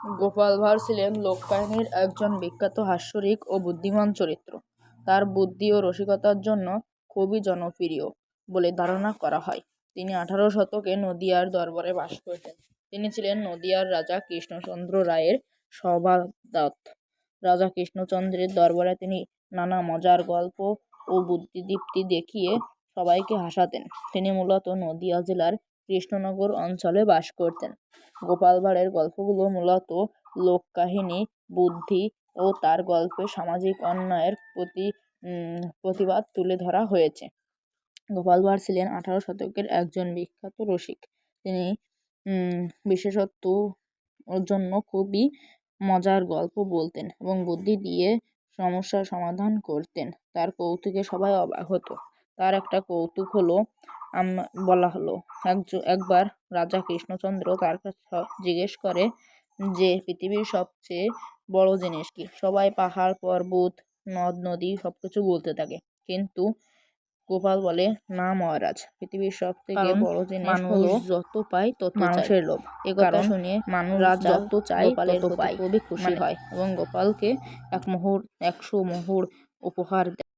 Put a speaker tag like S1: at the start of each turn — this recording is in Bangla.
S1: গোপাল ভাঁড় ছিলেন লোককাহিনীর একজন বিখ্যাত হাস্যরসিক ও বুদ্ধিমান চরিত্র। তার বুদ্ধি ও রসিকতার জন্য খুবই জনপ্রিয় বলে ধারণা করা হয়। তিনি 18 শতকে নদিয়ার দরবারে বাস করতেন। তিনি ছিলেন নদিয়ার রাজা কৃষ্ণচন্দ্র রায়ের সভাসদ। রাজা কৃষ্ণচন্দ্রের দরবারে তিনি নানা মজার গল্প ও বুদ্ধিদীপ্তি দেখিয়ে সবাইকে হাসাতেন। তিনি মূলত নদিয়া জেলার কৃষ্ণনগর অঞ্চলে বাস করতেন। গোপাল ভাঁড়ের গল্পগুলো মূলত লোককাহিনী, বুদ্ধি ও তার গল্পে সামাজিক অন্যায়ের প্রতিবাদ তুলে ধরা হয়েছে। গোপাল ভাঁড় ছিলেন 18 শতকের একজন বিখ্যাত রসিক। তিনি বিশেষত্ব ওর জন্য খুবই মজার গল্প বলতেন এবং বুদ্ধি দিয়ে সমস্যার সমাধান করতেন। তার কৌতুকে সবাই অবাক হতো। তার একটা কৌতুক বলা হলো, একবার রাজা কৃষ্ণচন্দ্র তার কাছে জিজ্ঞেস করে যে পৃথিবীর সবচেয়ে বড় জিনিস কি। সবাই পাহাড়, পর্বত, নদ নদী সবকিছু বলতে থাকে, কিন্তু গোপাল বলে, না মহারাজ, পৃথিবীর সব থেকে বড় জিনিস হলো যত পায় তত মানুষের লোভ। একথা শুনে মানুষ যত চায় তত পায়, খুবই খুশি হয় এবং গোপালকে 100 মোহর উপহার দেয়।